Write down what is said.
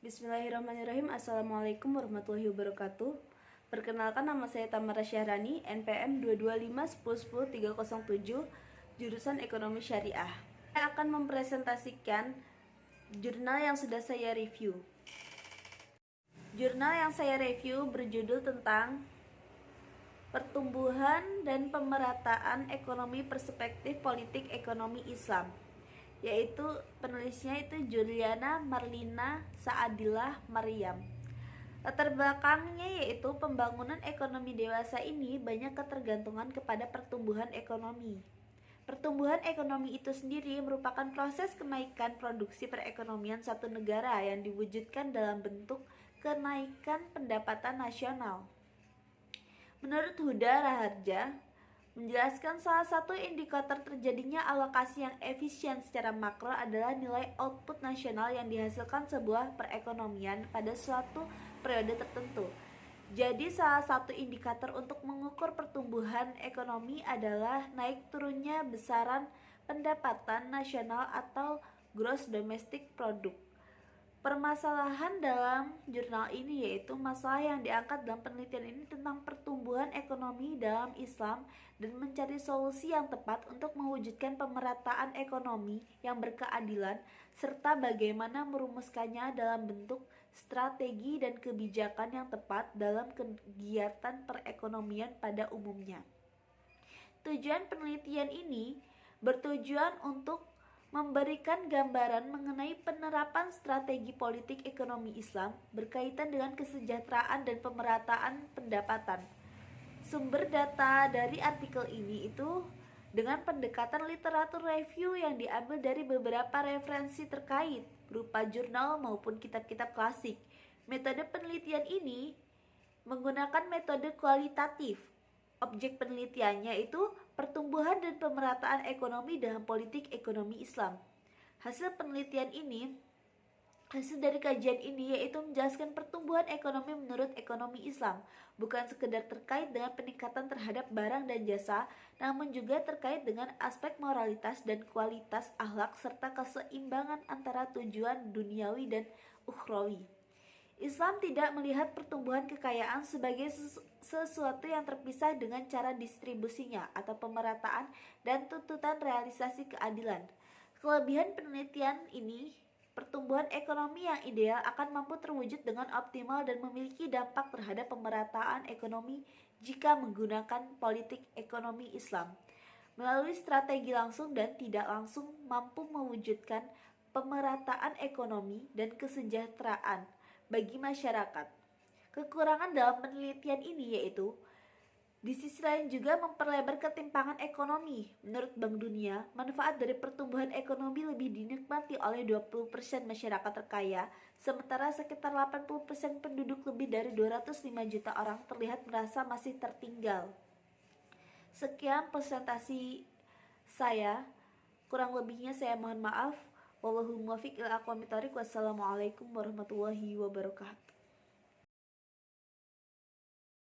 Bismillahirrahmanirrahim. Assalamualaikum warahmatullahi wabarakatuh. Perkenalkan, nama saya Tamara Syahrani, NPM 22510100307, jurusan Ekonomi Syariah. Saya akan mempresentasikan jurnal yang sudah saya review. Jurnal yang saya review berjudul tentang Pertumbuhan dan Pemerataan Ekonomi Perspektif Politik Ekonomi Islam, yaitu penulisnya itu Juliana Marlina Saadilah Maryam. Latar belakangnya yaitu pembangunan ekonomi dewasa ini banyak ketergantungan kepada pertumbuhan ekonomi. Pertumbuhan ekonomi itu sendiri merupakan proses kenaikan produksi perekonomian satu negara yang diwujudkan dalam bentuk kenaikan pendapatan nasional. Menurut Huda Raharja, menjelaskan salah satu indikator terjadinya alokasi yang efisien secara makro adalah nilai output nasional yang dihasilkan sebuah perekonomian pada suatu periode tertentu. Jadi salah satu indikator untuk mengukur pertumbuhan ekonomi adalah naik turunnya besaran pendapatan nasional atau gross domestic product. Permasalahan dalam jurnal ini yaitu masalah yang diangkat dalam penelitian ini tentang pertumbuhan ekonomi dalam Islam dan mencari solusi yang tepat untuk mewujudkan pemerataan ekonomi yang berkeadilan serta bagaimana merumuskannya dalam bentuk strategi dan kebijakan yang tepat dalam kegiatan perekonomian pada umumnya. Tujuan penelitian ini bertujuan untuk memberikan gambaran mengenai penerapan strategi politik ekonomi Islam berkaitan dengan kesejahteraan dan pemerataan pendapatan. Sumber data dari artikel ini itu dengan pendekatan literatur review yang diambil dari beberapa referensi terkait berupa jurnal maupun kitab-kitab klasik. Metode penelitian ini menggunakan metode kualitatif. Objek penelitiannya itu pertumbuhan dan pemerataan ekonomi dalam politik ekonomi Islam. Hasil dari kajian ini yaitu menjelaskan pertumbuhan ekonomi menurut ekonomi Islam, bukan sekedar terkait dengan peningkatan terhadap barang dan jasa, namun juga terkait dengan aspek moralitas dan kualitas akhlak serta keseimbangan antara tujuan duniawi dan ukhrawi. Islam tidak melihat pertumbuhan kekayaan sebagai sesuatu yang terpisah dengan cara distribusinya atau pemerataan dan tuntutan realisasi keadilan. Kelebihan penelitian ini, pertumbuhan ekonomi yang ideal akan mampu terwujud dengan optimal dan memiliki dampak terhadap pemerataan ekonomi jika menggunakan politik ekonomi Islam. Melalui strategi langsung dan tidak langsung mampu mewujudkan pemerataan ekonomi dan kesejahteraan bagi masyarakat. Kekurangan dalam penelitian ini yaitu di sisi lain juga memperlebar ketimpangan ekonomi. Menurut Bank Dunia, manfaat dari pertumbuhan ekonomi lebih dinikmati oleh 20% masyarakat terkaya, sementara sekitar 80% penduduk lebih dari 205 juta orang terlihat merasa masih tertinggal. Sekian presentasi saya, kurang lebihnya saya mohon maaf. Wallahu muwaffiq ila aqwamit thoriq. Wassalamualaikum warahmatullahi wabarakatuh.